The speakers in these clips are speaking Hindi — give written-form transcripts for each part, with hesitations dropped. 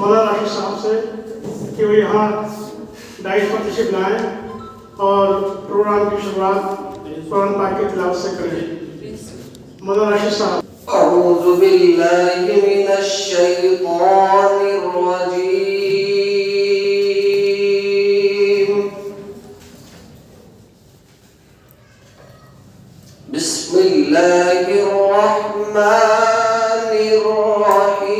मौलाना राशिद साहब से कि वो यहाँ डाइस पर तशरीफ लाएँ और प्रोग्राम की शुरुआत कुरान पाक की तिलावत से करें। मौलाना राशिद साहब। अऊज़ु बिल्लाहि मिनश शैतानिर रजीम। बिस्मिल्लाहिर रहमानिर रहीम।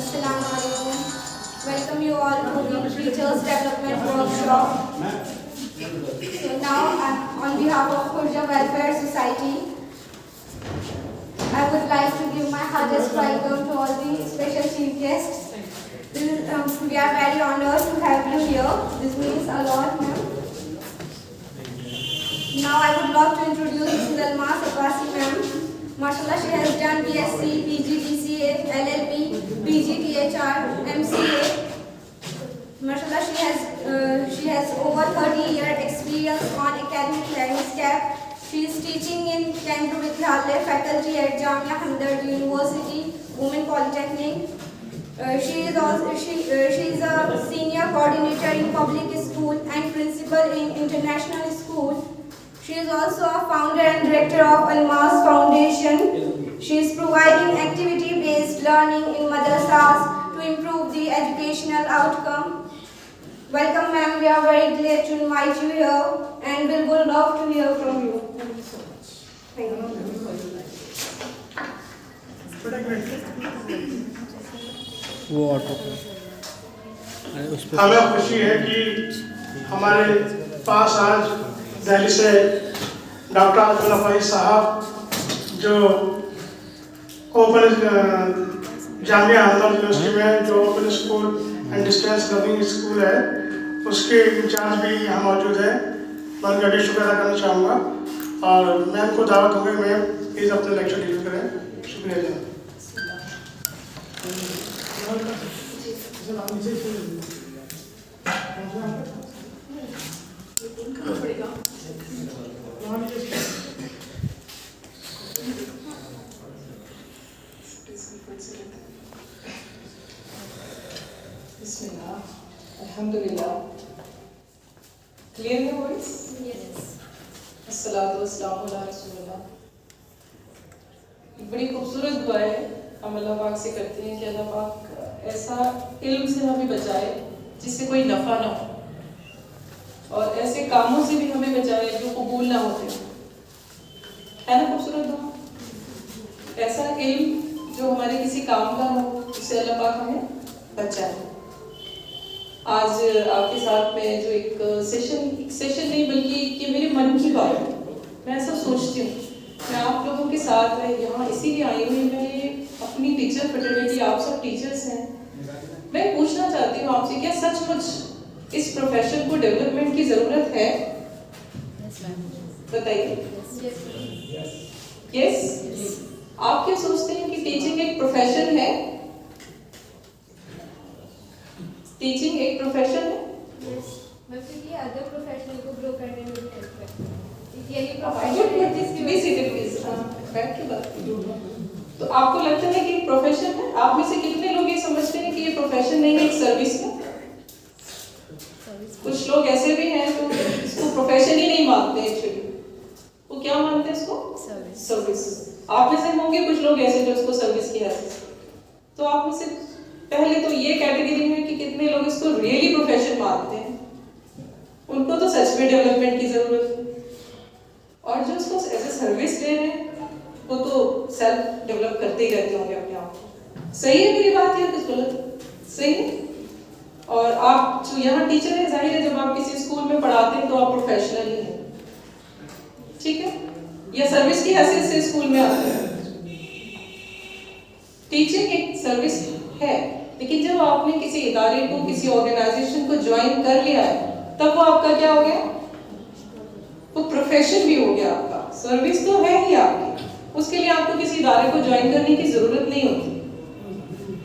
Assalamu alaikum. Welcome you all to the Teachers Development Workshop. So now, on behalf of Khurja Welfare Society, I would like to give my hardest welcome to all the special chief guests. We are very honored to have you here. This means a lot, ma'am. Now I would love to introduce Mrs. Almas Abbasi ma'am. Mashallah, she has done BSc, PG, DCA, LLB, PG, THR, MCA. Mashallah, she has over 30-year experience on academic landscape. She is teaching in Kendra Vidyalaya faculty at Jamia Hamdard University, Women Polytechnic. She is a senior coordinator in public school and principal in international school. She is also a founder and director of Almas Foundation. She is providing activity-based learning in madrasas to improve the educational outcome. Welcome, ma'am. We are very glad to invite you here, and we would love to hear from you. Thank you so much. Thank you. वो ऑटो हमें खुशी है कि हमारे पास आज दिल्ली से डॉक्टर अब्दुल फैज साहब जो ओपन जामिया हमदर्द यूनिवर्सिटी में जो open school and distance learning school है उसके इंचार्ज भी यहाँ मौजूद है। मैं उनका भी शुक्र अदा करना चाहूँगा और मैम को दावत होगी, मैम प्लीज़ अपने लेक्चर डिलीवर करें। शुक्रिया जी। बिस्मिल्लाह, अल्हम्दुलिल्लाह। क्लियर है वॉइस? अस्सलातु वस्सलामु अला रसूलिल्लाह। एक बड़ी खूबसूरत दुआ है हम अल्लाह पाक से करते हैं कि अल्लाह पाक ऐसा इल्म से हमें बचाए जिससे कोई नफ़ा ना हो, और ऐसे कामों से भी हमें बचाए जो कबूल ना होते, है ना खूबसूरत दुआ? ऐसा इल्म जो हमारे किसी काम का ना हो, उससे अल्लाह पाक हमें बचाए। आज आपके साथ में जो एक सेशन नहीं बल्कि ये मेरे मन की बात है। मैं ऐसा सोचती हूँ, मैं आप लोगों के साथ में यहाँ इसीलिए आई हूँ, मैं अपनी टीचर फ्रेटर्निटी, आप सब टीचर्स हैं, मैं पूछना चाहती हूँ आपसे, क्या सचमुच इस प्रोफेशन को डेवलपमेंट की ज़रूरत है? बताइए। यस? आप क्या सोचते हैं कि टीचिंग एक प्रोफेशन है? टीचिंग एक प्रोफेशन है? मतलब ये अदर प्रोफेशनल को ग्रो करने में भी हेल्प करता है। यही तो आपको लगता है कि प्रोफेशन है? आप में से कितने लोग ये समझते हैं कि ये प्रोफेशन नहीं है, एक सर्विस है? कुछ लोग ऐसे भी हैं जो इसको प्रोफेशन ही नहीं मानते, एक्चुअली वो क्या मानते हैं इसको? सर्विस। आप में से होंगे कुछ लोग ऐसे जो इसको सर्विस की है। तो आप में से पहले तो ये कैटेगरी है कि कितने लोग इसको रियली प्रोफेशन मानते हैं, उनको तो सच में डेवलपमेंट की जरूरत है, और जो इसको एज ए सर्विस ले रहे हैं वो तो सेल्फ डेवलप करते ही रहते होंगे अपने आप को। सही है मेरी बात या कुछ गलत? सही है। और आप जो यहाँ टीचर है, जाहिर है जब आप किसी स्कूल में पढ़ाते हैं तो आप प्रोफेशनल ही हैं, ठीक है, या सर्विस की हैसियत से स्कूल में आते हैं। टीचिंग एक सर्विस है, लेकिन जब आपने किसी इदारे को, किसी ऑर्गेनाइजेशन को ज्वाइन कर लिया है, तब वो आपका क्या हो गया? वो प्रोफेशन भी हो गया आपका। सर्विस तो है ही आपकी, उसके लिए आपको किसी इदारे को ज्वाइन करने की जरूरत नहीं होती,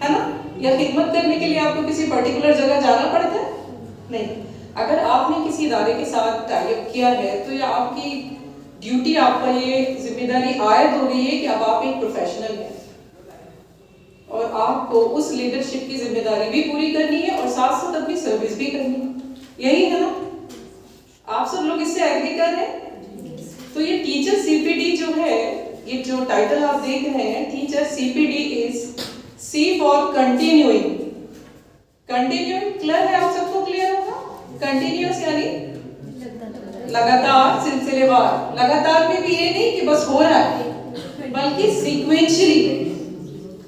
है ना? या खिदमत करने के लिए आपको किसी पर्टिकुलर जगह जाना पड़ता है? नहीं। अगर आपने किसी इदारे के साथ टाई अप किया है तो ये आपकी ड्यूटी, आपका ये जिम्मेदारी आयद हो गई है कि अब आप एक प्रोफेशनल हैं और आपको उस लीडरशिप की जिम्मेदारी भी पूरी करनी है और साथ साथ अपनी सर्विस भी करनी है। यही है ना? आप सब लोग इससे एग्री कर रहे हैं? तो ये टीचर सीपीडी जो है, ये जो टाइटल आप देख रहे हैं, teacher CPD is C for continuing. Continuing clear है? आप सबको क्लियर होगा? कंटिन्यूअस यानी लगातार, सिलसिलेवार। लगातार में भी ये नहीं कि बस हो रहा है, बल्कि सीक्वेंशियली,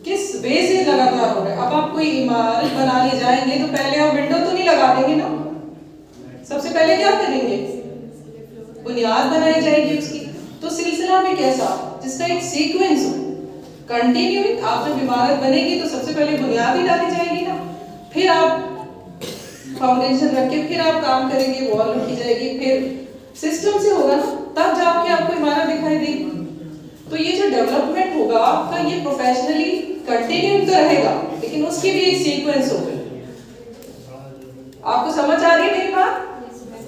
किस वे से लगातार हो रहा है। अब आप कोई इमारत बनाने जाएंगे तो पहले आप विंडो तो नहीं लगा देंगे ना, सबसे पहले क्या करेंगे? बुनियाद बनाई जाएगी उसकी। तो सिलसिला में कैसा, जिसका एक सीक्वेंस हो, कंटिन्यूइंग। आप जब इमारत बनेगी तो सबसे पहले बुनियाद ही डाली जाएगी ना, फिर आप फाउंडेशन रख के फिर आप काम करेंगे, वॉल रखी जाएगी, फिर सिस्टम से होगा ना, तब जाके आपको इमारत दिखाई देगी। तो ये जो डेवलपमेंट होगा आपका, ये प्रोफेशनली कंटिन्यूइंग तो रहेगा, लेकिन उसकी भी एक सीक्वेंस होगी। आपको समझ आ रही है मेरी बात?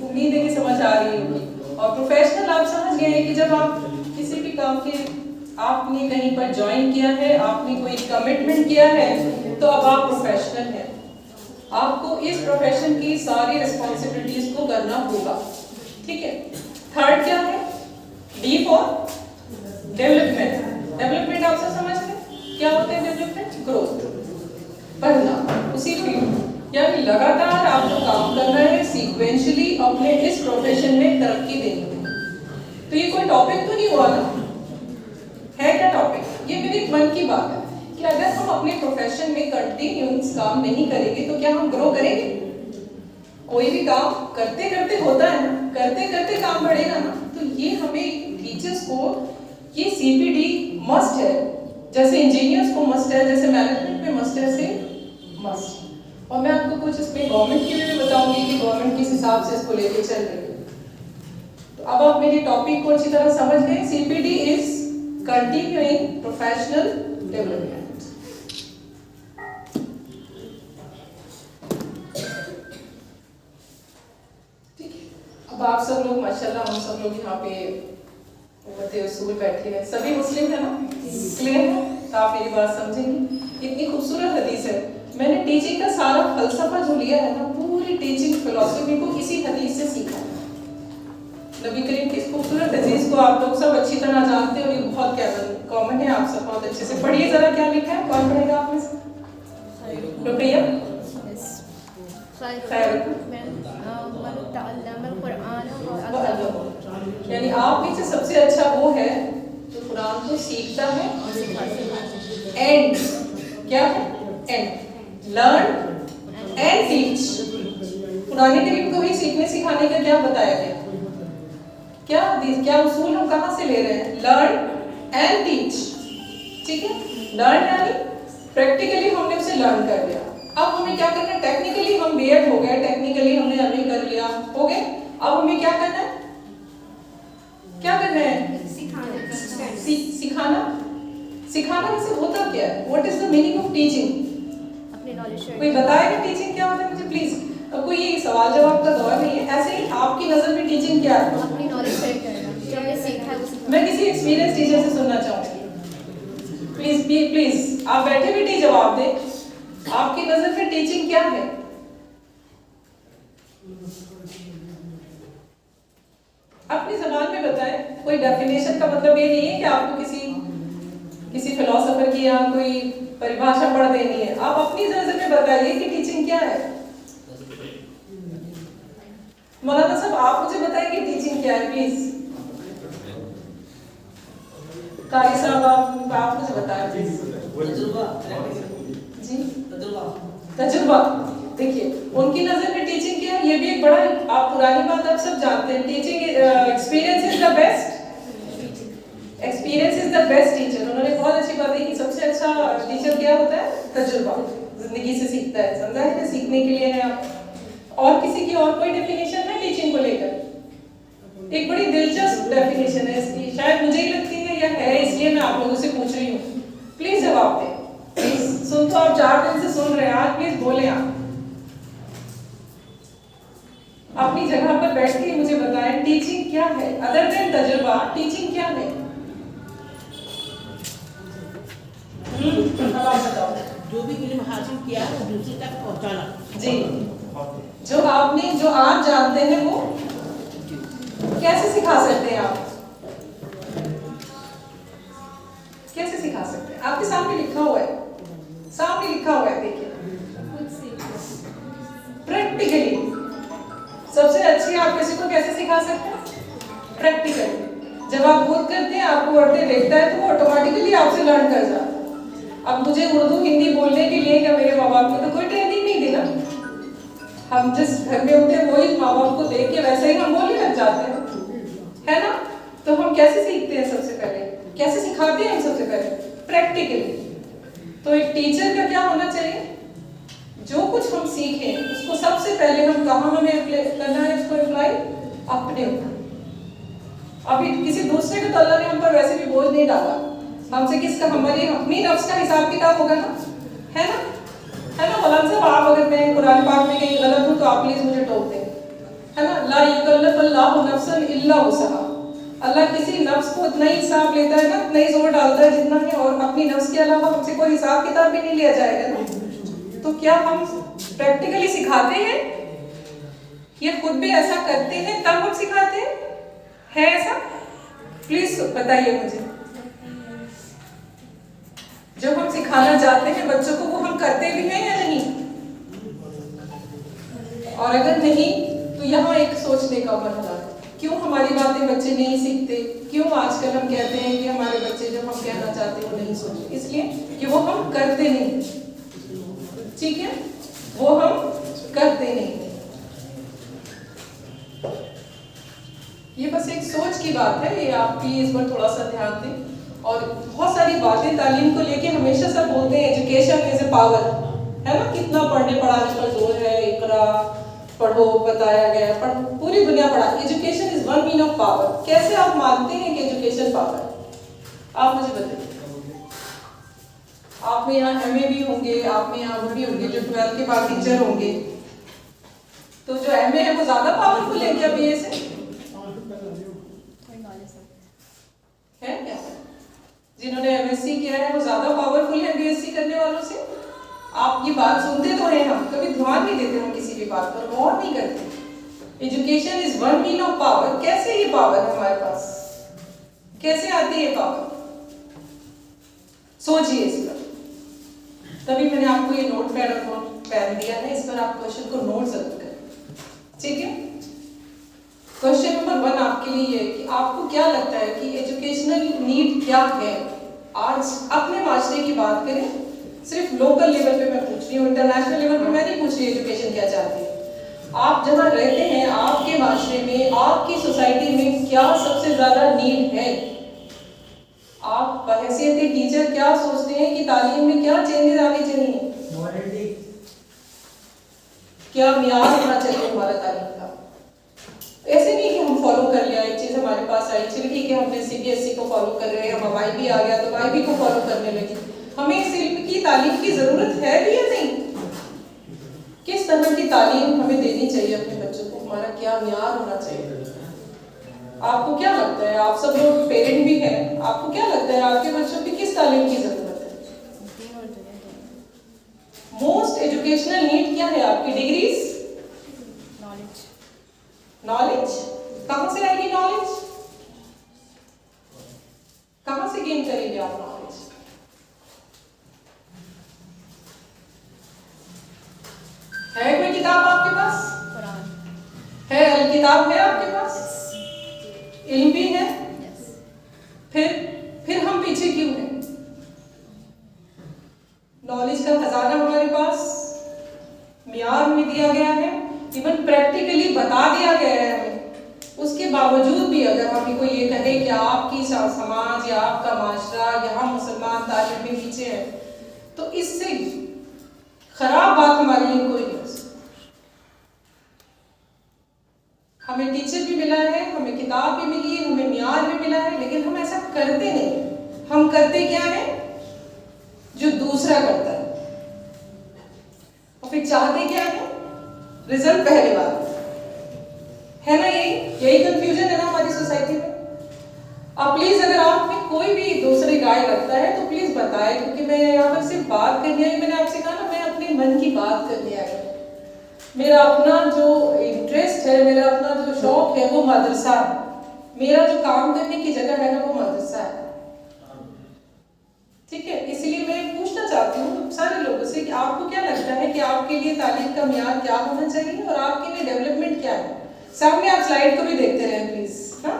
उम्मीद है कि समझ आ रही होगी। और प्रोफेशनल आप समझ गए हैं कि जब आप किसी भी काम के, आपने कहीं पर ज्वाइन किया है, आपने कोई कमिटमेंट किया है, तो अब आप प्रोफेशनल हैं। आपको इस प्रोफेशन की सारी रिस्पॉन्सिबिलिटीज को करना होगा, ठीक है। थर्ड क्या है? D for development. डेवलपमेंट आप सब समझ गए क्या होता है? डेवलपमेंट ग्रोथ, बढ़ना उसी फील्ड, यानी लगातार आप जो काम कर रहे हैं सीक्वेंशियली अपने इस प्रोफेशन में तरक्की देनी है। तो ये कोई टॉपिक तो नहीं हुआ ना? है क्या टॉपिक? ये मेरे मन की बात है कि अगर हम अपने प्रोफेशन में कंटिन्यूअस काम नहीं करेंगे तो क्या हम ग्रो करेंगे? कोई भी काम करते करते होता है ना, करते करते काम बढ़ेगा ना। तो ये हमें टीचर्स को ये सीपीडी मस्ट है, जैसे इंजीनियर्स को मस्ट है, जैसे मैनेजमेंट में मस्ट है, से मस्ट। और मैं आपको कुछ इसमें गवर्नमेंट के लिए बताऊंगी कि गवर्नमेंट किस हिसाब से इसको लेके चल रही है। तो अब आप मेरी टॉपिक को अच्छी तरह समझ गए। CPD is continuing professional development. अब आप सब लोग माशाल्लाह, हम सब लोग यहाँ पे उम्मते रसूल बैठे हैं, सभी मुस्लिम है ना, क्लियर है? तो आप मेरी बात समझेंगे। इतनी खूबसूरत हदीस है। मैंने टीचिंग का सारा फलसफा जो लिया है ना, पूरी टीचिंग फिलॉसफी को इसी हदीस से सीखा है। नबी करीम की इस खूबसूरत हदीस को आप लोग सब अच्छी तरह जानते हैं और ये बहुत कॉमन है, आप सब बहुत अच्छे से पढ़िए। जरा क्या लिखा है, कौन पढ़ेगा आप में से? रुपैया यानी आप में से सबसे अच्छा वो है जो कुरान को सीखता है और सिखाता है। एंड क्या है? And learn and teach. Quran Karim को ही सीखने सिखाने का क्या बताया गया? क्या उसूल हम कहाँ से ले रहे हैं? Learn and teach. ठीक है, लर्न यानी प्रैक्टिकली हमने उसे लर्न कर लिया। अब हमें क्या करना है? टेक्निकली हम B.Ed हो गए, टेक्निकली हमने MA कर लिया, हो गए। अब हमें क्या करना है? क्या करना है? सिखाना। सिखाना वैसे होता क्या है? What is the meaning of teaching? अपने नॉलेज शेयर। कोई बताएगा टीचिंग क्या होता है मुझे प्लीज? अब कोई ये सवाल जवाब का दौर नहीं है, ऐसे ही आपकी नजर में टीचिंग क्या है? अपनी नॉलेज शेयर करना, जो हमने सीखा है वो सीखना। मैं किसी एक्सपीरियंस टीचर से सुनना चाहूंगी। प्लीज आप बैठे बैठे ही जवाब दें। आपकी नजर में टीचिंग क्या है? अपनी जबान में बताएं। कोई डेफिनेशन का मतलब ये नहीं है कि आपको किसी फिलोसोफर की या कोई परिभाषा पढ़ देनी है। आप अपनी नजर में बताइए कि टीचिंग क्या है। मौलाना साहब आप मुझे बताइए कि टीचिंग क्या है प्लीज। कारी साहब आप मुझे बताएं प्लीज। जी तजुर्बा। देखिए उनकी नजर में टीचिंग क्या है, ये भी एक बड़ा, आप पुरानी बात आप सब जानते हैं। Teaching experience is the best, experience is the best teacher. उन्होंने बहुत अच्छी बात है कि सबसे अच्छा टीचर क्या होता है? तजुर्बा, जिंदगी से सीखता है। समझा है? सीखने के लिए है आप। और किसी की और कोई डेफिनेशन है टीचिंग को लेकर? एक बड़ी दिलचस्प डेफिनेशन है इसकी, शायद मुझे ही लगती है या है, इसलिए मैं आप लोगों से पूछ रही हूँ। प्लीज जवाब दें। सुन तो आप 4 दिन से सुन रहे हैं, आज प्लीज बोले। आप अपनी जगह पर बैठ के मुझे बताएं टीचिंग क्या है। अदर देन तजुर्बा, टीचिंग क्या है? अब आप बताओ। जो भी इल्म हासिल किया है वो दूसरे तक पहुंचाना। जी, जो आप जानते हैं वो कैसे सिखा सकते हैं? आप कैसे सिखा सकते हैं? आपके सामने लिखा हुआ है, देखिए प्रैक्टिकली। सबसे अच्छी आप किसी को कैसे सिखा सकते हैं? प्रैक्टिकली। जब आप खुद करते हैं, आपको पढ़ते देखता है तो वो ऑटोमेटिकली आपसे लर्न कर जाता है। अब मुझे उर्दू हिंदी बोलने के लिए क्या मेरे माँ बाप ने तो कोई ट्रेनिंग नहीं दी ना। हम जिस घर में होते हैं वही माँ बाप को देख के वैसे ही हम बोलने लग जाते हैं, है ना? तो हम कैसे सीखते हैं? सबसे पहले कैसे सिखाते हैं हम? सबसे पहले प्रैक्टिकली। तो एक टीचर का क्या होना चाहिए? जो कुछ हम सीखें उसको सबसे पहले हम कहाँ हमें करना है? इसको अप्लाई अपने ऊपर। अभी किसी दूसरे को तो अल्लाह ने हम पर वैसे भी बोझ नहीं डाला। हमसे किसका? हमारी अपनी नफ्स का हिसाब किताब होगा ना, है ना? मौलाना साहब आप अगर मैं कुरान पाक में कहीं गलत हूँ तो आप प्लीज मुझे टोक दें, है ना? ला युकल्लिफुल्लाहु नफ्सन इल्ला वुसअहा। अल्लाह किसी नफ्स को उतना ही हिसाब लेता है ना, उतना ही जोर डालता है जितना है, और अपनी नफ्स के अलावा हमसे कोई हिसाब किताब भी नहीं लिया जाएगा ना। तो क्या हम प्रैक्टिकली सिखाते हैं? ये खुद भी ऐसा करते हैं तब हम सिखाते हैं? है ऐसा? प्लीज बताइए मुझे। जो हम सिखाना चाहते हैं बच्चों को वो हम करते भी हैं या नहीं? और अगर नहीं तो यहाँ एक सोचने का मसला है, क्यों हमारी बातें बच्चे नहीं सीखते? क्यों आजकल हम कहते हैं कि हमारे बच्चे जो हम कहना चाहते हैं वो नहीं सोचते? इसलिए कि वो हम करते नहीं। ठीक है, वो हम करते नहीं। ये बस एक सोच की बात है, ये आप भी इस पर थोड़ा सा ध्यान दें। और बहुत सारी बातें तालीम को लेके हमेशा सब बोलते हैं एजुकेशन इज ए पावर, है ना, कितना पढ़ने पढ़ाने पर जोर है, इकरा पढ़ो बताया गया है, पर पूरी दुनिया पढ़ा। Education is one mean of power. कैसे आप मानते हैं कि एजुकेशन पावर है? आप मुझे बताइए। आप में यहाँ एमए भी होंगे, आप में यहाँ वो भी होंगे जो 12th के बाद टीचर होंगे, तो जो एमए है वो ज्यादा पावरफुल है क्या बीए से? है क्या? जिन्होंने एमएससी किया है वो ज्यादा पावरफुल है बीएससी करने वालों से? आप ये बात सुनते तो हैं, हम कभी ध्यान नहीं देते, हम किसी भी बात पर गौर नहीं करते। Education is one mean of power. कैसे ये पावर है हमारे पास? कैसे आती है पावर? सोचिए इस पर। तभी मैंने आपको ये नोट पैड और नोट पेन दिया है, इस पर आप क्वेश्चन को नोट जरूर करें, ठीक है? क्वेश्चन नंबर 1 आपके लिए है कि आपको क्या लगता है कि एजुकेशनल नीड क्या है आज अपने माशरे की बात करें? सिर्फ लोकल लेवल पे मैं पूछ रही हूँ, इंटरनेशनल लेवल पे मैं नहीं पूछ रही एजुकेशन क्या चाहती है। आप जहाँ रहते हैं, आपके माशरे में, आपकी सोसाइटी में क्या सबसे ज्यादा नीड है? आप बहैसियत टीचर क्या सोचते हैं कि तालीम में क्या चेंजेस आने चाहिए? क्या मियार होना चाहिए हमारा तालीम का? ऐसे नहीं कि हम फॉलो कर लिया, एक चीज हमारे पास आई, चलिए ठीक है हमने सीबीएसई को फॉलो कर रहे हैं, हम वाईबी आ गया तो वाईबी को फॉलो करने लगे। हमें इस इल्म की तालीम की जरूरत है भी या नहीं? किस तरह की तालीम हमें देनी चाहिए अपने बच्चों को? हमारा क्या मियार होना चाहिए? आपको क्या लगता है? आप सब लोग पेरेंट भी हैं, आपको क्या लगता है आपके बच्चों की किस तालीम की जरूरत है? मोस्ट एजुकेशनल नीड क्या है आपकी? डिग्रीज? नॉलेज? कहां से आएगी नॉलेज? कहां से गेन करेंगे आप नॉलेज? है कोई किताब आपके पास? है, अल किताब है आपके पास? इल्म भी है? फिर हम पीछे क्यों हैं? नॉलेज का खजाना हमारे पास मियार में दिया गया है, इवन प्रैक्टिकली बता दिया गया है हमें। उसके बावजूद भी अगर हमें कोई ये कहे कि आपकी समाज या आपका माशरा, यहाँ मुसलमान तालीम में पीछे है, तो इससे खराब बात हमारे लिए कोई नहीं हो सकती। हमें टीचर भी मिला है, हमें किताब भी मिली है, हमें मियार भी मिला है, लेकिन हम ऐसा करते नहीं। हम करते क्या है? जो दूसरा करता है, और फिर चाहते क्या है? रिजल्ट पहले बात है ना। यही कंफ्यूजन है ना हमारी सोसाइटी में। अब प्लीज अगर आप में कोई भी दूसरी राय रखता है तो प्लीज बताएं, क्योंकि मैं यहाँ पर सिर्फ बात करनी आई। मैंने आपसे कहा ना, मैं अपने मन की बात करने आई। मेरा अपना जो इंटरेस्ट है, मेरा अपना जो शौक है वो मदरसा है। मेरा जो काम करने की जगह है ना वो मदरसा है, ठीक है? इसलिए मैं पूछना चाहती हूँ सारे लोगों से कि आपको क्या लगता है कि आपके लिए तालीम का मियार क्या होना चाहिए और आपके लिए डेवलपमेंट क्या है? सामने आप स्लाइड को भी देखते रहें प्लीज। हाँ,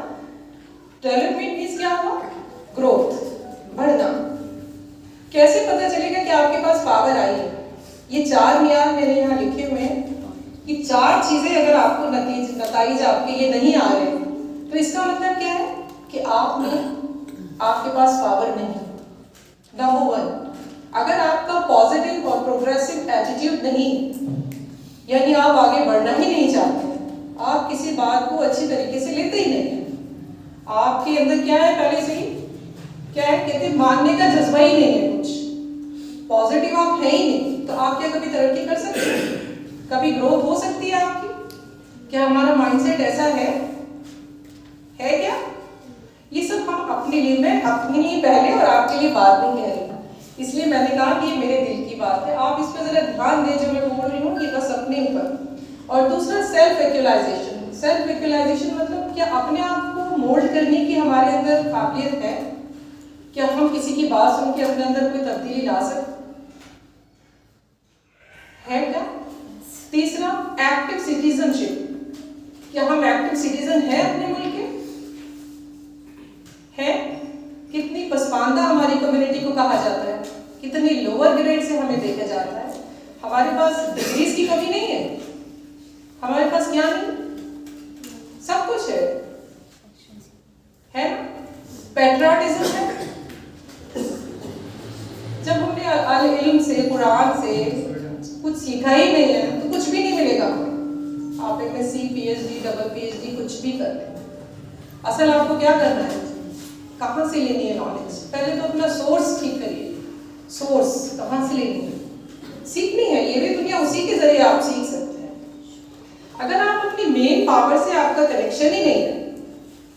डेवलपमेंट मींस क्या हुआ? ग्रोथ, बढ़ना। कैसे पता चलेगा कि आपके पास पावर आई है? ये 4 मियार मैंने यहाँ लिखे हुए हैं। ये 4 चीजें अगर आपको नतीज आपके ये नहीं आ रहे तो इसका मतलब क्या है कि आपके पास पावर नहीं। नंबर 1, अगर आपका पॉजिटिव और प्रोग्रेसिव एटीट्यूड नहीं, यानी आप आगे बढ़ना ही नहीं चाहते, आप किसी बात को अच्छी तरीके से लेते ही नहीं, आपके अंदर क्या है पहले से ही, क्या है कहते हैं, मानने का जज्बा ही नहीं है, कुछ पॉजिटिव आप है ही नहीं, तो आप क्या कभी तरक्की कर सकते हैं? कभी ग्रोथ हो सकती है आपकी? क्या हमारा माइंडसेट ऐसा है क्या? ये सब हम अपने लिए, मैं अपने लिए पहले और आपके लिए बाद में कह रही हूँ, इसलिए मैंने कहा कि ये मेरे दिल की बात है। आप इस पर जरा ध्यान दें जो मैं बोल रही हूँ, ये बस अपने ऊपर। और दूसरा सेल्फ एक्चुअलाइजेशन। सेल्फ एक्चुअलाइजेशन मतलब क्या अपने आप को मोल्ड करने की हमारे अंदर काबिलियत है? क्या हम किसी की बात सुन के अपने अंदर कोई तब्दीली ला सकते है क्या? तीसरा, एक्टिव सिटीजनशिप। क्या हम एक्टिव सिटीजन हैं अपने मुल्क के? है? कितनी पसमानदा हमारी कम्युनिटी को कहा जाता है, कितनी लोअर ग्रेड से हमें देखा जाता है। हमारे पास डिग्रीज की कमी नहीं है, हमारे पास क्या नहीं, सब कुछ है ना? पैट्रियटिज्म है। जब हमने अल इल्म से, कुरान से, सीखा ही नहीं है तो कुछ भी नहीं मिलेगा। आप MSc, PhD, डबल PhD कुछ भी कर लें, असल आपको क्या करना है, कहाँ से लेनी है नॉलेज। पहले तो अपना सोर्स ठीक करिए, सोर्स कहाँ से लेनी है, सीखनी है। ये भी दुनिया उसी के जरिए आप सीख सकते हैं। अगर आप अपनी मेन पावर से आपका कनेक्शन ही नहीं है,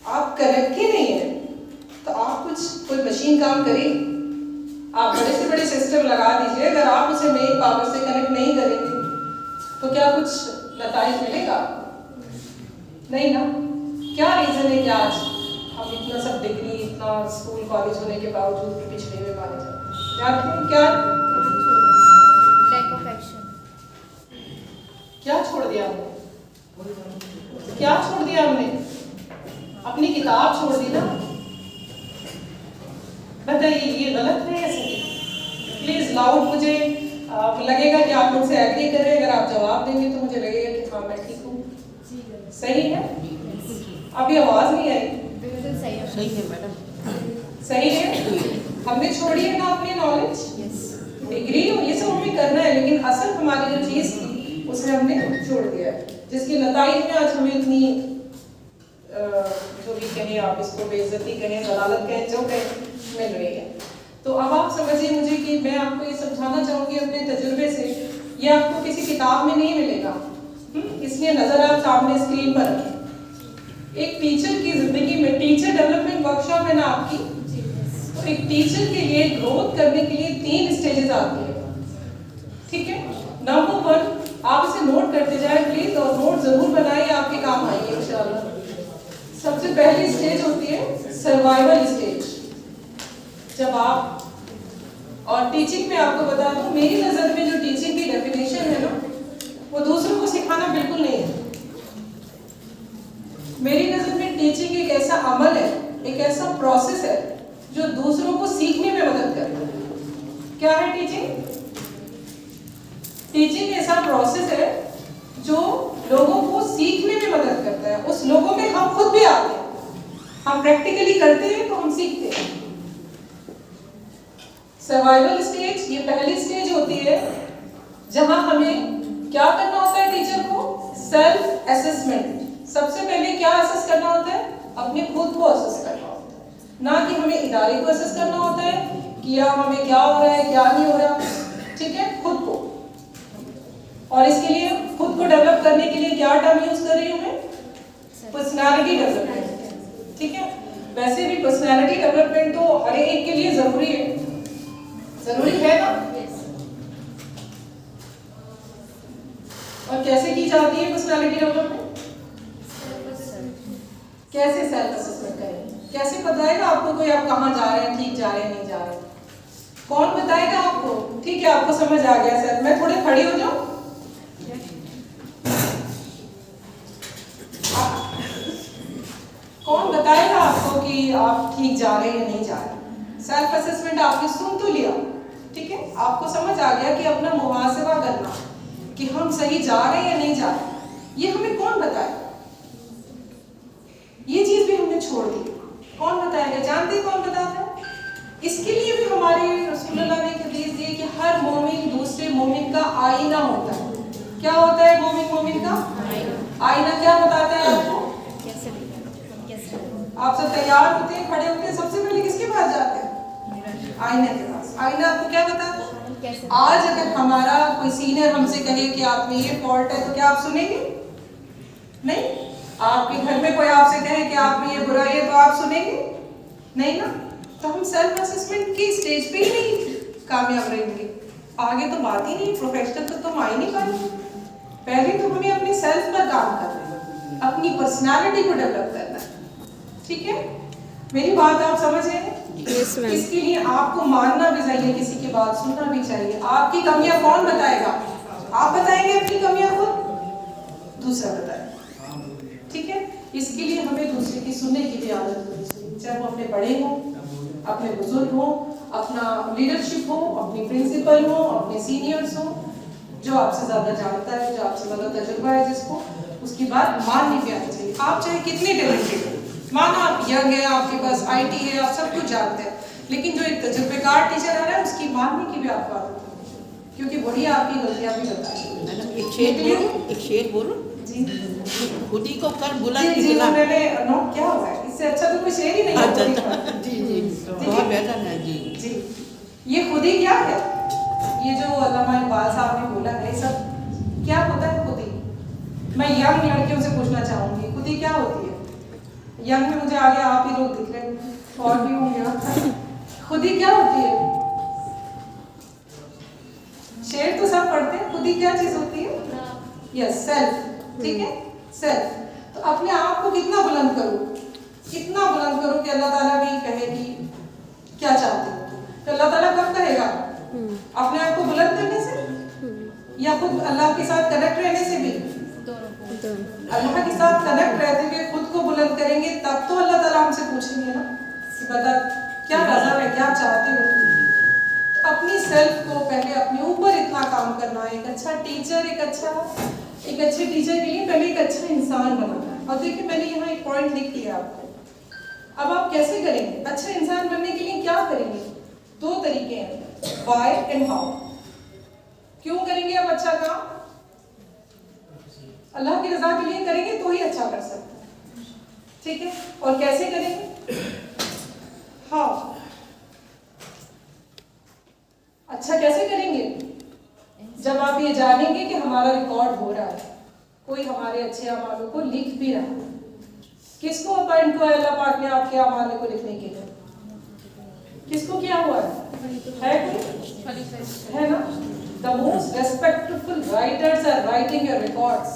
आप कनेक्ट ही नहीं है, तो आप कोई मशीन काम करेगी। आप बड़े से बड़े सिस्टम लगा दीजिए, अगर आप उसे मेन पावर से कनेक्ट नहीं करेंगे तो क्या कुछ नताइज मिलेगा? नहीं ना। क्या रीजन है कि आज हम इतना सब डिग्री, इतना स्कूल कॉलेज होने के बावजूद भी पिछड़े हुए माने जाते हैं? क्या लैक ऑफ एक्शन। क्या छोड़ दिया हमने? क्या छोड़ दिया हमने? अपनी किताब छोड़ दी ना। बताइए ये गलत है या सही? प्लीज लाउड, मुझे लगेगा कि आप मुझसे एग्री करें। अगर आप जवाब देंगे तो मुझे लगेगा कि हाँ मैं ठीक हूँ। सही है? अभी आवाज नहीं आई। बिल्कुल सही है। सही है मैडम। सही है। हमने छोड़ी है ना अपनी नॉलेज, डिग्री और ये सब हमें करना है, लेकिन असल हमारी जो चीज थी उसे हमने छोड़ दिया है, जिसके नताइज में आज हमें इतनी जो भी कहें आप इसको, बेइज्जती कहें, जलालत कहें, जो कहें, मिल रही है। तो अब आप समझिए मुझे कि मैं आपको ये समझाना चाहूंगी अपने तजुर्बे से, ये आपको किसी किताब में नहीं मिलेगा, इसलिए नजर आप सामने स्क्रीन पर रखें। एक टीचर की जिंदगी में, टीचर डेवलपमेंट वर्कशॉप है ना आपकी, तो एक टीचर के लिए ग्रोथ करने के लिए 3 स्टेजेस आती है, ठीक है। नंबर 1, आप इसे नोट करते जाए प्लीज, और नोट जरूर बनाइए, आपके काम आएंगे इंशाल्लाह। सबसे पहली स्टेज होती है सर्वाइवल स्टेज। जब आप, और टीचिंग में आपको बता दूं, मेरी नजर में जो टीचिंग की डेफिनेशन है ना, वो दूसरों को सिखाना बिल्कुल नहीं है। मेरी नजर में टीचिंग एक ऐसा अमल है, एक ऐसा प्रोसेस है जो दूसरों को सीखने में मदद करता है। क्या है टीचिंग? टीचिंग ऐसा प्रोसेस है जो लोगों को सीखने में मदद करता है। उस लोगों में हम खुद भी आते हैं, हम प्रैक्टिकली करते हैं तो हम सीखते हैं। सर्वाइवल स्टेज, ये पहली स्टेज होती है जहां हमें क्या करना होता है टीचर को? Self assessment. सबसे पहले क्या असेस करना होता है? अपने खुद को असेस करना होता है, ना कि हमें इदारे को असेस करना होता है कि या हमें क्या हो रहा है क्या नहीं हो रहा, ठीक है, खुद को। और इसके लिए खुद को डेवलप करने के लिए क्या टर्म यूज कर रही हूं मैं? पर्सनालिटी डेवलपमेंट, ठीक है। वैसे भी पर्सनालिटी डेवलपमेंट तो हर एक के लिए जरूरी है, जरूरी है ना। और कैसे की जाती है पर्सनालिटी डेवलपमेंट? कैसे सेल्फ असेसमेंट करें? कैसे बताएगा आपको कोई आप कहाँ जा रहे हैं, ठीक जा रहे हैं, नहीं जा रहे? कौन बताएगा आपको? ठीक है, आपको समझ आ गया सर, मैं थोड़े खड़ी हो जाऊं? कौन बताएगा आपको कि आप ठीक जा रहे हैं या नहीं जा रहे? सेल्फ असेसमेंट आपने सुन तो लिया, ठीक है, आपको समझ आ गया कि अपना मुहासबा करना कि हम सही जा रहे हैं या नहीं जा रहे, ये हमें कौन बताएगा? ये चीज भी हमने छोड़ दी। कौन बताएगा? जानते कौन बताता है? इसके लिए भी हमारे रसूलुल्लाह ने हदीस दी कि हर मोमिन दूसरे मोमिन का आईना होता है। क्या होता है मोमिन मोमिन का आईना? क्या बताता है आपको? आप सब तैयार होते हैं, खड़े होते हैं, सबसे पहले किसके पास जाते हैं? आईने के पास। आईना आपको क्या बताता है? आज अगर हमारा कोई सीनियर हमसे कहे कि आप में ये फॉल्ट है, तो क्या आप सुनेंगे? नहीं। आपके घर में कोई आपसे कहे कि आप में ये बुराई है, तो आप सुनेंगे? नहीं ना। तो हम सेल्फ असेसमेंट की स्टेज पे ही नहीं कामयाब रहेंगे, आगे तो बात ही नहीं, प्रोफेशनल तो तुम आ ही नहीं पाएंगे। पहले तो हमें अपने सेल्फ पर काम करना है, अपनी पर्सनालिटी को डेवलप करना है, ठीक है। मेरी बात आप समझ रहे हैं? इसके लिए आपको मानना भी चाहिए, किसी की बात सुनना भी चाहिए। आपकी कमियां कौन बताएगा? आप बताएंगे अपनी कमियां को? दूसरा बताएगा, ठीक है। इसके लिए हमें दूसरे की सुनने की भी आदत होनी चाहिए, चाहे वो अपने बड़े हों, अपने बुजुर्ग हों, अपना लीडरशिप हो, अपनी प्रिंसिपल हो, अपने सीनियर्स हो, जो आपसे ज्यादा जानता है, जो आपसे ज्यादा तजुर्बा है जिसको, उसकी बात माननी भी आनी चाहिए। आप चाहे कितने टैलेंटेड हो, माना आप यंग है, आपके पास IT है, आप सब कुछ जानते हैं, लेकिन जो एक तजुर्बेकार टीचर आ रहा है उसकी मानने की भी आपको आदत होगी, क्योंकि वही आपकी गलतियां भी बताएगी। मैडम एक शेर बोलूं जी खुदी को कर बुला जी जी, निकला। वो मैंने नोट किया हुआ है, इससे अच्छा तो कोई शेर ही नहीं है। अच्छा जी जी बहुत बेहतर है जी। जी, ये खुदी क्या है? ये जो अल्लामा इकबाल साहब ने बोला है, सब क्या होता है खुदी? मैं यंग लड़कियों से पूछना चाहूंगी, खुदी क्या होती है? यंग में मुझे आगे आप ही लोग दिख रहे हैं, और भी होंगे। खुदी क्या होती है? शेर तो सब पढ़ते हैं, खुदी क्या चीज होती है? Yes, self. ठीक है, सेल्फ। तो अपने आप को कितना बुलंद करो, कितना बुलंद करो कि अल्लाह ताला भी कहे कि क्या चाहते हो। तो अल्लाह ताला कब कहेगा? अपने आप को बुलंद करने से या खुद अल्लाह के साथ कनेक्ट रहने से भी? अल्लाह के साथ कनेक्ट रहते हुए खुद को बुलंद करेंगे तब तो अल्लाह ताला हमसे पूछेंगे ना कि बता क्या रज़ा है, क्या चाहते हो। तो अपनी सेल्फ को पहले अपने ऊपर इतना काम करना है। एक अच्छा टीचर, एक अच्छे टीचर के लिए पहले एक अच्छा इंसान बनाना है। और देखिए मैंने यहाँ एक पॉइंट लिख दिया आपको। अब आप कैसे करेंगे अच्छा इंसान बनने के लिए? क्या करेंगे? दो तरीके हैं, व्हाई एंड हाउ। क्यों करेंगे आप अच्छा काम? अल्लाह की रजा के लिए करेंगे तो ही अच्छा कर सकते हैं। ठीक है, और कैसे करेंगे? हाउ, अच्छा कैसे करेंगे? जब आप ये जानेंगे कि हमारा रिकॉर्ड हो रहा है, कोई हमारे अच्छे अमालों को लिख भी रहा है। किसको अपॉइंट हुआ है अल्लाह पाक ने आपके अमालों को लिखने के लिए? किसको किया हुआ है कोई? है ना? The most respectful writers are writing your records,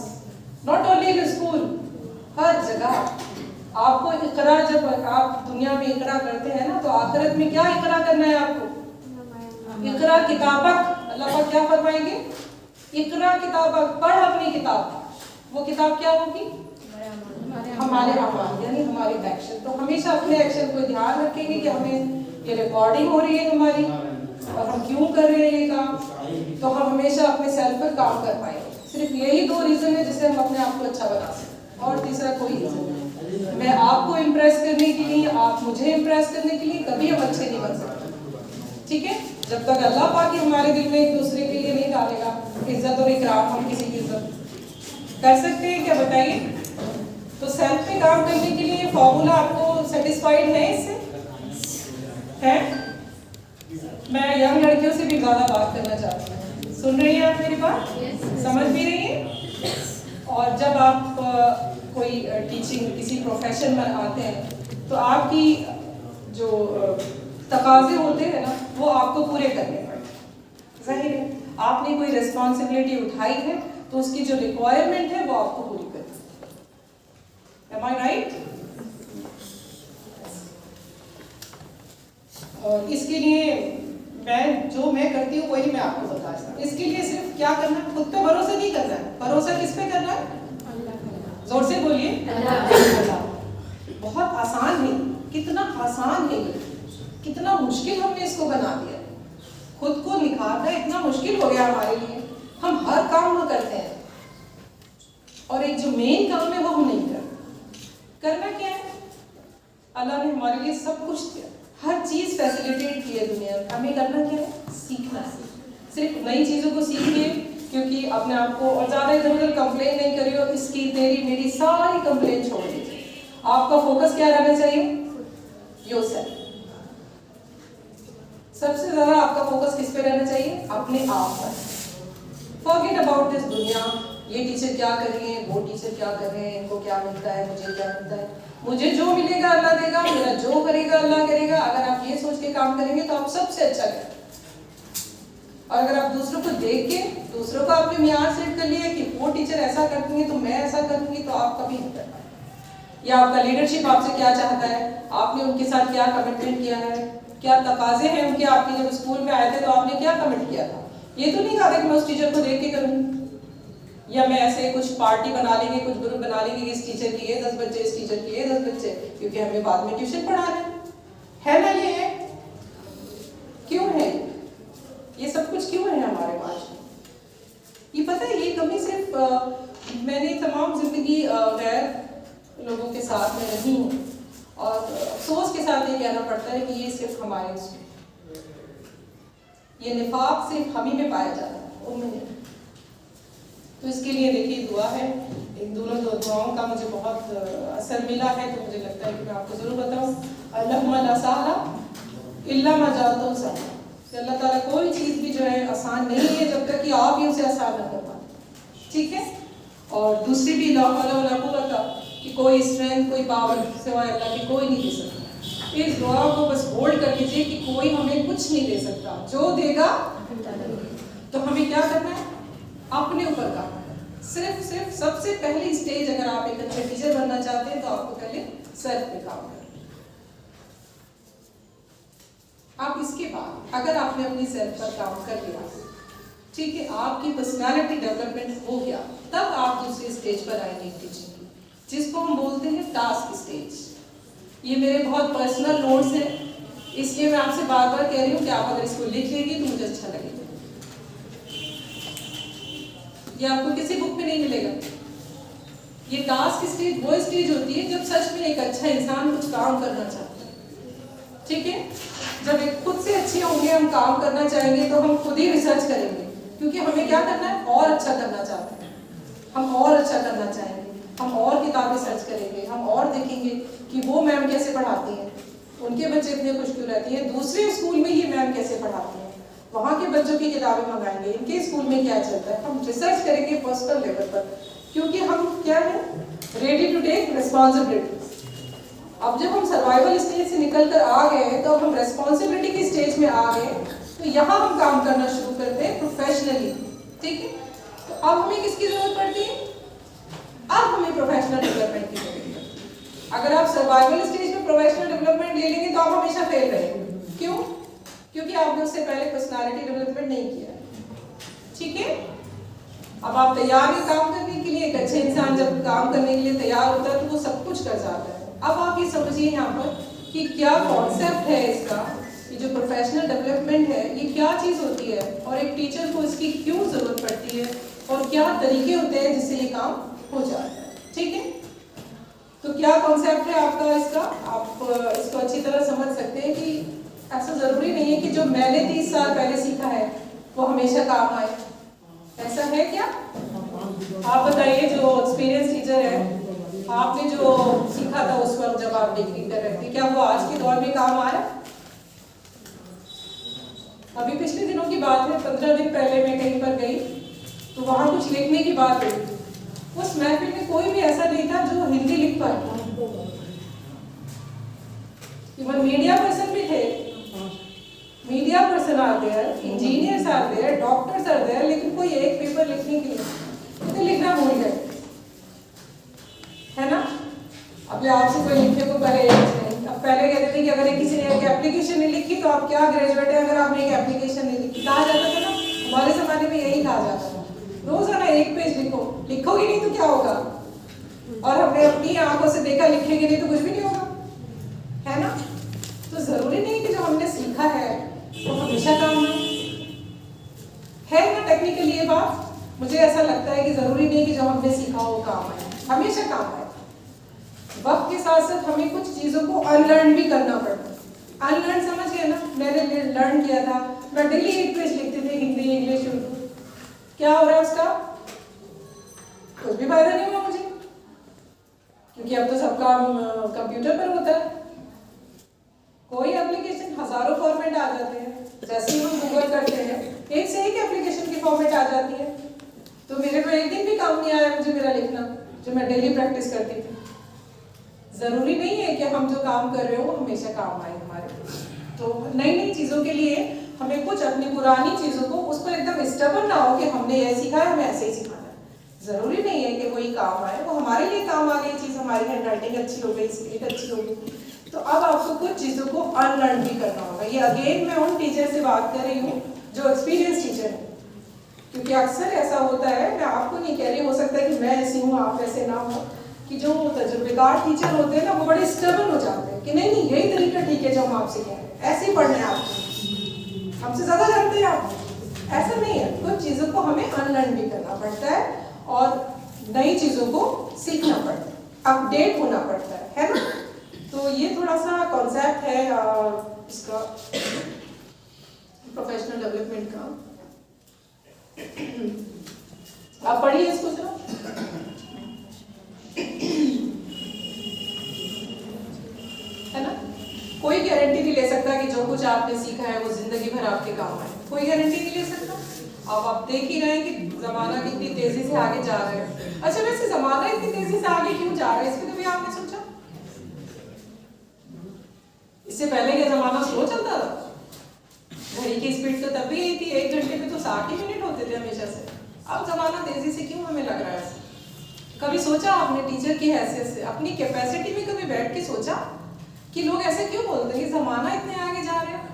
not only in school, हर जगह। आपको इकरा, जब आप दुनिया में इकरा करते हैं ना, तो आखिरत में क्या इकरा करना है आपको? इकरा किताबक। अल्लाह पाक क्या फरमाएंगे? इकरा किताबक, पढ़ अपनी किताब। वो किताब क्या होगी? हमारे अमाल, यानी हमारे एक्शन। तो हमेशा अपने एक्शन को ध्यान रखेंगे कि हमें ये रिकॉर्डिंग हो रही है हमारी, और हम क्यों कर रहे हैं ये काम। तो हम हमेशा अपने सेल्फ पर काम कर पाएंगे। सिर्फ यही दो रीजन है जिससे हम अपने आप को अच्छा बना सकते, और तीसरा कोई रीजन नहीं। मैं आपको इम्प्रेस करने के लिए, आप मुझे इम्प्रेस करने के लिए कभी हम अच्छे नहीं बन सकते। ठीक है, जब तक अल्लाह पाक हमारे दिल में एक दूसरे के लिए नहीं डालेगा इज्जत और इकराम, हम किसी की इज्जत कर सकते हैं क्या? बताइए। तो सेल्फ पे काम करने के लिए फॉर्मूला आपको सेटिस्फाइड है इससे? है? मैं यंग लड़कियों से भी ज्यादा बात करना चाहती हूँ। सुन रही हैं आप मेरी बात? समझ भी रही हैं? और जब आप कोई टीचिंग किसी प्रोफेशन में आते हैं तो आपकी जो तकाजे होते हैं ना, वो आपको पूरे करने पड़ते। जाहिर है आपने कोई रिस्पॉन्सिबिलिटी उठाई है तो उसकी जो रिक्वायरमेंट है वो आपको पूरी करनी है। Am I right? और इसके लिए मैं करती हूँ वही मैं आपको बताता हूँ। इसके लिए सिर्फ क्या करना है? खुद पे भरोसा नहीं करना है। भरोसा किस पे करना है? जोर से बोलिए, अल्लाह। बहुत आसान है, कितना आसान है, कितना मुश्किल हमने इसको बना दिया। खुद को निखारना इतना मुश्किल हो गया हमारे लिए। हम हर काम वो करते हैं और एक जो मेन काम है वो हम नहीं करते। करना क्या है? अल्लाह ने हमारे लिए सब कुछ दिया, हर चीज फैसिलिटेट की है दुनिया में। हमें करना क्या है? सीखना है। सिर्फ नई चीजों को सीखिए, क्योंकि अपने आप को और ज्यादा इधर उधर कंप्लेन नहीं करिए। इसकी तेरी मेरी सारी कंप्लेन छोड़ दीजिए। आपका फोकस क्या रहना चाहिए? योरसेल्फ। सबसे ज्यादा आपका फोकस किस पे रहना चाहिए? अपने आप पर। फॉरगेट अबाउट दिस दुनिया, ये टीचर क्या कर रही है, वो टीचर क्या कर रहे हैं, इनको क्या मिलता है, मुझे क्या मिलता है। मुझे जो मिलेगा अल्लाह देगा, मेरा जो करेगा अल्लाह करेगा। अगर आप ये सोच के काम करेंगे तो आप सबसे अच्छा करेंगे। और अगर आप दूसरों को देख के दूसरों को आपने मियार सेट कर लिया कि वो टीचर ऐसा करती है तो मैं ऐसा करूंगी, तो आप कभी नहीं कर पाएंगे। या आपका लीडरशिप आपसे क्या चाहता है, आपने उनके साथ क्या कमिटमेंट किया है, क्या तकाजे हैं उनके। आपके जब स्कूल में आए थे तो आपने क्या कमिट किया था? ये तो नहीं कहा था कि मैं उस टीचर को देख के करूंगी, या मैं ऐसे कुछ पार्टी बना लेंगे, कुछ ग्रुप बना लेंगे कि इस टीचर की ये 10 बच्चे, इस टीचर की ये 10 बच्चे, क्योंकि हमें बाद में ट्यूशन पढ़ाना है ना। ये है क्यों है? ये सब कुछ क्यों है हमारे पास? ये पता है, ये कभी सिर्फ मैंने तमाम जिंदगी गैर लोगों के साथ में रही हूँ और अफसोस के साथ ये कहना पड़ता है कि ये सिर्फ हमारे ये निफाक सिर्फ हम ही में पाया जाता है, उनमें नहीं। तो इसके लिए देखिए दुआ है, इन दोनों दुआओं का मुझे बहुत असर मिला है, तो मुझे लगता है कि मैं आपको ज़रूर बताऊँ। अल्लाहुम्मा ला सहला इल्ला मा जअलतहु सहला, कि अल्लाह ताला कोई चीज़ भी जो है आसान नहीं है जब तक कि आप ही उसे आसान न कर पाए, ठीक है। और दूसरी भी ला हौला वला कुव्वता, कि कोई स्ट्रेंथ कोई पावर सिवाय अल्लाह की कोई नहीं दे सकता। इस दुआ को बस होल्ड कर लीजिए कि कोई हमें कुछ नहीं दे सकता, जो देगा तो हमें क्या करना है, अपने ऊपर काम करना है। सिर्फ सबसे पहली स्टेज, अगर आप एक अच्छे टीचर बनना चाहते हैं तो आपको पहले सेल्फ पे काम करना है। आप इसके बाद अगर आपने अपनी सेल्फ पर काम कर लिया, ठीक है, आपकी पर्सनालिटी डेवलपमेंट हो गया, तब आप दूसरी स्टेज पर आएंगे टीचिंग की, जिसको हम बोलते हैं टास्क स्टेज। ये मेरे बहुत पर्सनल नोट्स हैं, इसलिए मैं आपसे बार बार कह रही हूँ कि आप अगर इसको लिख लेंगे तो मुझे अच्छा लगेगा। ये आपको किसी बुक में नहीं मिलेगा। ये टास्क स्टेज वो स्टेज होती है जब सच में एक अच्छा इंसान कुछ काम करना चाहता है, ठीक है। जब एक खुद से अच्छे होंगे, हम काम करना चाहेंगे तो हम खुद ही रिसर्च करेंगे, क्योंकि हमें क्या करना है, और अच्छा करना चाहते हैं, हम और अच्छा करना चाहेंगे, हम और किताबें सर्च करेंगे, हम और देखेंगे कि वो मैम कैसे पढ़ाती हैं, उनके बच्चे इतने खुश क्यों रहती हैं, दूसरे स्कूल में ये मैम कैसे पढ़ाती हैं, वहाँ के बच्चों की किताबें मंगाएंगे, इनके स्कूल में क्या चलता है, हम रिसर्च करेंगे पर्सनल लेवल पर, क्योंकि हम क्या है, रेडी टू टेक रिस्पॉन्सिबिलिटी। अब जब हम सर्वाइवल स्टेज से निकल कर आ गए हैं, तो अब हम रेस्पॉन्सिबिलिटी की स्टेज में आ गए, तो यहाँ हम काम करना शुरू करते हैं प्रोफेशनली, ठीक है। तो अब हमें किसकी जरूरत पड़ती है, अब हमें प्रोफेशनल डेवलपमेंट की जरूरत है। अगर आप सर्वाइवल स्टेज में प्रोफेशनल डेवलपमेंट ले लेंगे तो आप हमेशा फेल रहेंगे। क्यों? क्योंकि आपने उससे पहले पर्सनालिटी डेवलपमेंट नहीं किया, ठीक है। अब आप तैयार हैं काम करने के लिए। एक अच्छे इंसान जब काम करने के लिए तैयार होता है तो वो सब कुछ कर जाता है। अब आप ये समझिए यहाँ पर कि क्या कॉन्सेप्ट है इसका, ये जो प्रोफेशनल डेवलपमेंट है ये क्या चीज़ होती है, और एक टीचर को इसकी क्यों ज़रूरत पड़ती है, और क्या तरीके होते हैं जिससे ये काम हो जाता है, ठीक है। तो क्या कॉन्सेप्ट है आपका इसका, आप इसको अच्छी तरह समझ सकते हैं कि ऐसा ज़रूरी नहीं है कि जो मैंने 30 साल पहले सीखा है वो हमेशा काम आए, ऐसा है क्या? आप बताइए, जो एक्सपीरियंस टीचर है, आपने जो सीखा था उस वक्त जब आप डिग्री कर रहे थे, क्या वो आज के दौर में काम आया? अभी पिछले दिनों की बात है, 15 दिन पहले मैं कहीं पर गई तो वहाँ कुछ लिखने की बात हुई। उस महफिल में कोई भी ऐसा नहीं था जो हिंदी लिख पाए। इवन मीडिया पर्सन भी थे, media person are there, engineers are there, doctors are there, लेकिन कोई एक पेपर लिखने के लिए तो लिखना भूल गए, है ना। अब आपसे कोई लिखने को कहे नहीं। अब पहले कहते थे कि अगर किसी ने एक एप्लीकेशन नहीं लिखी तो आप क्या ग्रेजुएट है, अगर आपने एक एप्लीकेशन नहीं लिखी, कहा जाता था ना, हमारे जमाने में यही कहा जाता था, रोजाना एक पेज लिखो, लिखोगे नहीं तो क्या होगा, और हमने अपनी आंखों से देखा लिखेंगे नहीं तो कुछ भी नहीं होगा, है ना। तो जरूरी नहीं कि जो हमने सीखा है वो हमेशा काम है ना। टेक्निकली ये बात मुझे ऐसा लगता है कि जरूरी नहीं कि जो हमने सीखा हो काम आए, हमेशा काम आए। वक्त के साथ साथ हमें कुछ चीजों को अनलर्न भी करना पड़ता है। अनलर्न समझ गए ना, मैंने लर्न किया था, मैं डेली एक पेज लिखती थी, हिंदी इंग्लिश उर्दू, क्या हो रहा है उसका, कुछ भी फायदा नहीं हुआ मुझे, क्योंकि अब तो सब काम कंप्यूटर पर होता है। कोई एप्लीकेशन हजारों फॉर्मेट आ जाते हैं, जैसे ही हम गूगल करते हैं एक से एक एप्लीकेशन की फॉर्मेट आ जाती है। तो मेरे को एक दिन भी काम नहीं आया मुझे मेरा लिखना, जो मैं डेली प्रैक्टिस करती थी। जरूरी नहीं है कि हम जो काम कर रहे हो हमेशा काम आए हमारे। तो नई नई चीजों के लिए हमें कुछ अपनी पुरानी चीजों को उस पर एकदम स्टबर्न ना हो कि हमने ये सीखा है हमें ऐसे ही सिखाना है। जरूरी नहीं है कि वही काम आए, वो हमारे लिए काम आ गई चीज, हमारी हैंडराइटिंग अच्छी हो गई, स्पीड अच्छी हो गई, तो अब आपको कुछ चीजों को अनलर्न भी करना होगा। ये अगेन मैं उन टीचर से बात कर रही हूँ जो एक्सपीरियंस टीचर है, क्योंकि अक्सर ऐसा होता है, मैं आपको नहीं कह रही, हो सकता है कि मैं ऐसी हूँ आप ऐसे ना हो, कि जो तजुर्बेकार टीचर होते हैं ना वो बड़े स्टबर्न हो जाते हैं कि नहीं नहीं यही तरीका ठीक है जो हम आपसे कह रहे हैं, ऐसे ही पढ़ना है आपको, हमसे ज्यादा जानते हैं आप। ऐसा नहीं है, कुछ चीजों को हमें अनलर्न भी करना पड़ता है और नई चीजों को सीखना पड़ता है, अपडेट होना पड़ता है ना। तो ये थोड़ा सा कॉन्सेप्ट है इसका प्रोफेशनल डेवलपमेंट का। आप पढ़िए इसको जरा। है ना? कोई गारंटी नहीं ले सकता कि जो कुछ आपने सीखा है वो जिंदगी भर आपके काम आए, कोई गारंटी नहीं ले सकता। अब आप देख ही रहे हैं कि जमाना कितनी तेजी से आगे जा रहा है। अच्छा, वैसे जमाना इतनी तेजी से आगे क्यों जा रहा है, इसमें कभी आपने सोचा? इससे पहले क्या जमाना स्लो चलता था? घड़ी की स्पीड तो तब भी यही थी, 1 घंटे में तो 60 ही मिनट होते थे हमेशा से। अब जमाना तेजी से क्यों हमें लग रहा है? कभी सोचा आपने टीचर की हैसियत से, अपनी कैपेसिटी में कभी बैठ के सोचा कि लोग ऐसे क्यों बोलते हैं कि जमाना इतने आगे जा रहे हैं?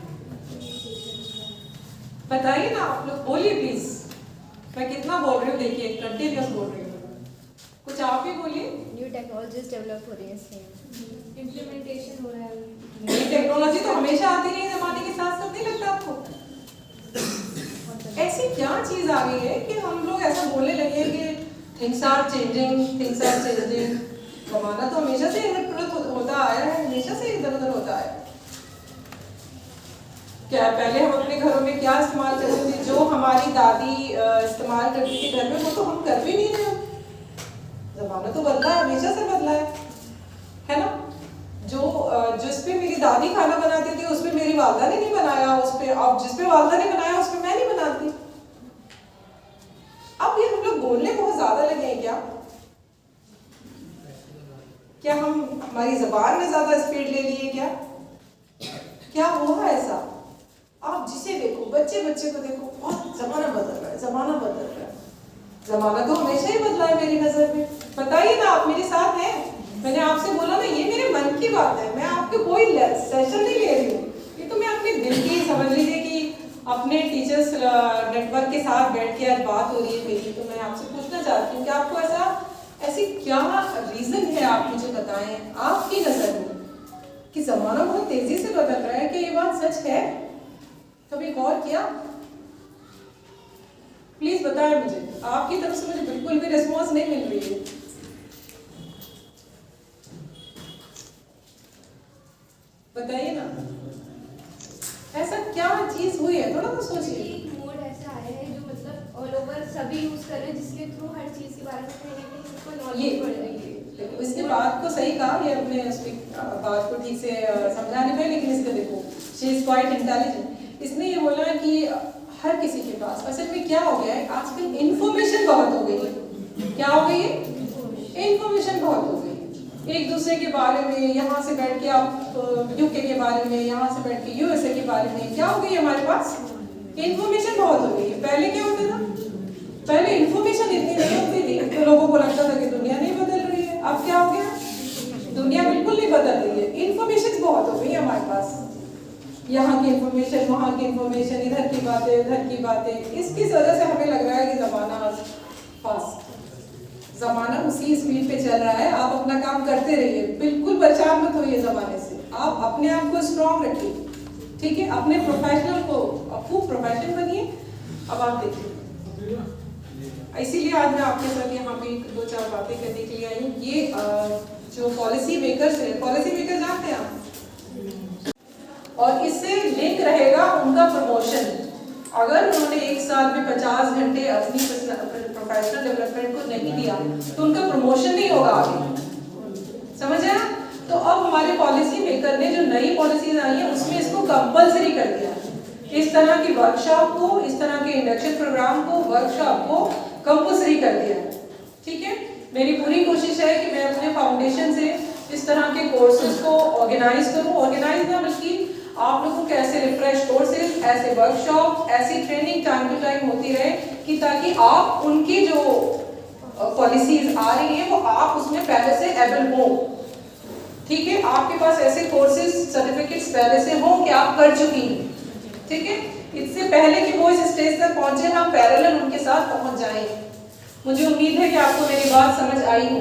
बताइए ना, आप लोग बोलिए प्लीज। मैं कितना बोल रही हूँ, देखिए कंटिन्यूअस बोल रही हूँ। कुछ आप भी बोलिए। न्यू टेक्नोलॉजीज डेवलप हो रही है, इम्प्लीमेंटेशन हो रहा है। नई टेक्नोलॉजी तो हमेशा आती रही जमाने के साथ साथ, नहीं लगता आपको? ऐसी क्या चीज आ गई है कि हम लोग ऐसा बोलने लगे हैं कि things are changing, things are changing. जमाना तो हमेशा से इधर होता आया है, हमेशा से इधर उधर होता है। क्या पहले हम अपने घरों में क्या इस्तेमाल करते थे, जो हमारी दादी इस्तेमाल करती थी घर में, वो तो हम कर भी नहीं रहे। जमाना तो बदला है, हमेशा से बदला है ना? जिस पे मेरी दादी खाना बनाती थी उस पे मेरी वालदा ने नहीं बनाया, उस पे अब जिस पे वालदा ने बनाया उस पे मैं नहीं बनाती। अब ये हम लोग बोलने बहुत ज्यादा लगे हैं क्या हम हमारी जबान में ज्यादा स्पीड ले लिए क्या हुआ ऐसा? आप जिसे देखो, बच्चे को देखो, बहुत जमाना बदल रहा है, जमाना बदल रहा है। जमाना तो हमेशा ही बदला है मेरी नजर में। बताइए ना, आप मेरे साथ हैं? मैंने आपसे बोला ना, ये मेरे मन की बात है, मैं आपके कोई सेशन नहीं ले रही हूँ, ये तो मैं अपने दिल की, समझ लीजिए कि अपने टीचर्स नेटवर्क के साथ बैठ के आज बात हो रही है मेरी। तो मैं आपसे पूछना चाहती हूँ कि आपको ऐसी क्या रीजन है, आप मुझे बताएं आपकी नजर में कि जमाना बहुत तेजी से बदल रहा है। कि ये बात सच है? कभी गौर किया? प्लीज बताएं मुझे। आपकी तरफ से मुझे बिल्कुल भी रिस्पॉन्स नहीं मिल रही है। बताइए ना, ऐसा क्या चीज हुई है? थोड़ा तो सोचिए। एक मोड ऐसा आया है जो मतलब ऑल ओवर सभी यूज कर रहे हैं, जिसके थ्रू हर चीज के बारे में कहीं ना कहीं सबको नॉलेज बढ़ रही है। इसने बात को सही कहा, ये अपने बात को ठीक से समझाने में, लेकिन इसका देखो, शी इज क्वाइट इंटेलिजेंट। इसने ये बोला कि हर किसी के पास असल में क्या हो गया है, आजकल इंफॉर्मेशन बहुत हो गई है। क्या हो गई है? इंफॉर्मेशन बहुत हो गई है। एक दूसरे के बारे में, यहाँ से बैठ के आप यूके के बारे में, यहाँ से बैठ के यूएसए के बारे में, क्या हो गई है हमारे पास? इंफॉर्मेशन बहुत हो गई है। पहले क्या होता था? पहले इंफॉर्मेशन इतनी नहीं होती थी तो लोगों को लगता था कि दुनिया नहीं बदल रही है। अब क्या हो गया? दुनिया बिल्कुल नहीं बदल रही है, इंफॉर्मेशन बहुत हो गई है हमारे पास। यहाँ की इंफॉर्मेशन, वहाँ की इंफॉर्मेशन, इधर की बातें, उधर की बातें। इसकी वजह से हमें लग रहा है कि जमाना फास्ट, जमाना उसी स्पीड पे चल रहा है। आप अपना काम करते रहिए, बिल्कुल परेशान मत होइए जमाने से। आप अपने आप को स्ट्रॉन्ग रखिए, ठीक है? अपने प्रोफेशनल को खूब प्रोफेशनल बनिए। अब आप देखिए, इसीलिए आज मैं आपके साथ यहाँ पे 2-4 बातें करने के लिए आई हूँ। ये जो पॉलिसी मेकर्स है, पॉलिसी मेकर जानते हैं आप, और इससे लिंक रहेगा उनका प्रमोशन। अगर उन्होंने 1 साल में 50 घंटे अपनी प्रोफेशनल डेवलपमेंट को नहीं दिया तो उनका प्रमोशन नहीं होगा आगे। समझ आया? तो अब हमारे पॉलिसी मेकर ने जो नई पॉलिसीज आई है उसमें इसको कंपलसरी कर दिया। इस तरह की वर्कशॉप को, इस तरह के इंडक्शन प्रोग्राम को, वर्कशॉप को कंपलसरी कर दिया। ठीक है? मेरी पूरी कोशिश है कि मैं अपने फाउंडेशन से इस तरह के कोर्सेज को ऑर्गेनाइज करूं। ऑर्गेनाइज ना, बल्कि आप लोगों को ऐसे रिफ्रेश कोर्सेज, ऐसे वर्कशॉप, ऐसी ट्रेनिंग टाइम टू टाइम होती रहे कि ताकि आप उनकी जो पॉलिसीज आ रही हैं वो आप उसमें पहले से एबल हो। ठीक है? आपके पास ऐसे कोर्सेज, सर्टिफिकेट्स पहले से हों कि आप कर चुकी हैं। ठीक है? इससे पहले कि वो इस स्टेज तक पहुंचे, हम पैरेलल उनके साथ पहुंच जाएं। मुझे उम्मीद है कि आपको मेरी बात समझ आई हो।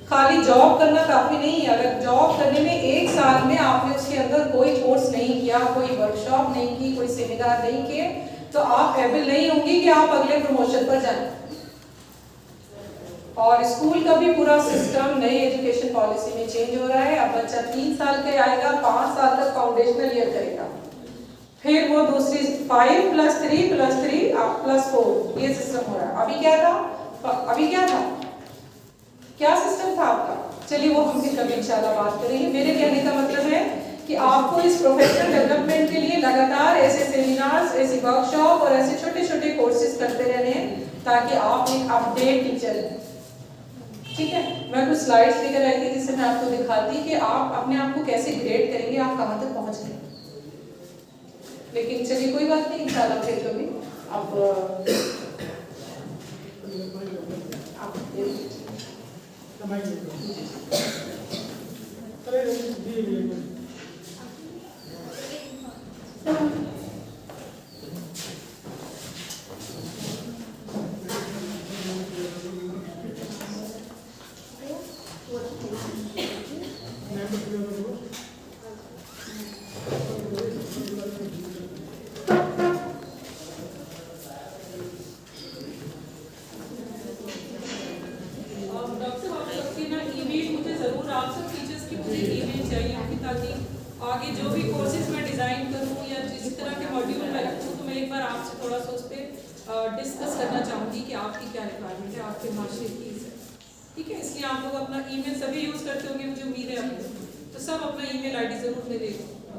खाली जॉब करना काफी नहीं है। अगर जॉब करने में 1 साल में आपने उसके अंदर कोई कोर्स नहीं किया, कोई वर्कशॉप नहीं की, कोई सेमिनार नहीं किए, तो आप एबल नहीं होंगी कि आप अगले प्रमोशन पर जाएं। और स्कूल का भी पूरा सिस्टम नई एजुकेशन पॉलिसी में चेंज हो रहा है। अब बच्चा 3 साल का आएगा, 5 साल तक फाउंडेशनल ईयर करेगा। फिर वो दूसरी 5 + 3 + 3 +4 ये सिस्टम हो रहा है। अभी क्या था क्या सिस्टम था आपका? चलिए वो हम फिर कभी इंशाल्लाह बात करेंगे। मेरे कहने का मतलब है कि आपको इस प्रोफेशनल डेवलपमेंट के लिए लगातार ऐसे सेमिनार्स, ऐसी वर्कशॉप और ऐसे छोटे छोटे कोर्सेज करते रहने हैं ताकि आप एक अपडेट टीचर हैं। ठीक है, मैं कुछ स्लाइड्स लेकर आई थी जिससे मैं आपको दिखाती कि आप अपने आप को कैसे ग्रेड करेंगे, आप कहाँ तक पहुँच गए। लेकिन चलिए कोई बात नहीं, इंशाल्लाह फिर कभी आगे जो भी कोर्सेज मैं डिज़ाइन करूँ या जिस तरह के मॉड्यूल मैं रखूँ तो मैं एक बार आपसे थोड़ा सा उस पर डिस्कस करना चाहूँगी कि आपकी क्या रिक्वायरमेंट है, आपके माशरे की है। ठीक है, इसलिए आप लोग अपना ईमेल सभी यूज़ करते होंगे, मुझे उम्मीद है आपको, तो सब अपना ईमेल आईडी ज़रूर मेरे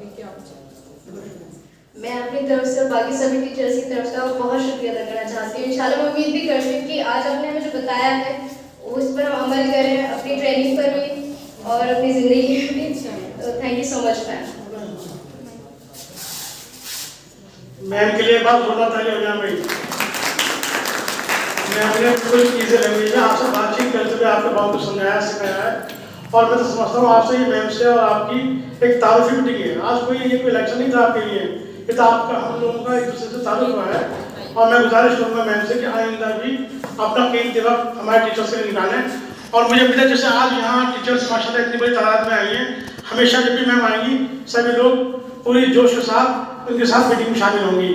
लेके आप जाए। मैं अपनी तरफ से बाकी सभी टीचर्स की तरफ से बहुत शुक्रिया अदा करना चाहती हूँ। इंशाल्लाह मैं उम्मीद भी करती हूँ कि आज आपने हमें जो बताया है उस पर हम अमल करें, अपनी ट्रेनिंग पर भी और अपनी ज़िंदगी में भी। तो thank you so much ma'am. Ma'am के लिए बात बोलना ताली हो जाए भाई। मैम ने कुछ चीज़ें लैंग्वेज में आपसे बातचीत करते हुए आपके बहुत कुछ समझाया सिखाया है, और मैं तो समझता हूँ आपसे ये मैम से और आपकी एक तारुफी मीटिंग है। आज कोई ये कोई इलेक्शन नहीं था आपके लिए, ये तो आपका हम लोगों का एक दूसरे से ताल्लुक हुआ है। और मैं गुजारिश करूँगा मैम से कि आइंदा भी अपना कीमती वक्त हमारे टीचर्स के लिए निकालें। और मुझे मिला जैसे आज यहाँ टीचर्स माशाल्लाह इतनी बड़ी तादाद में आई हैं, हमेशा जब भी मैम आएंगी सभी लोग पूरी जोश के साथ उनके साथ मीटिंग में शामिल होंगी।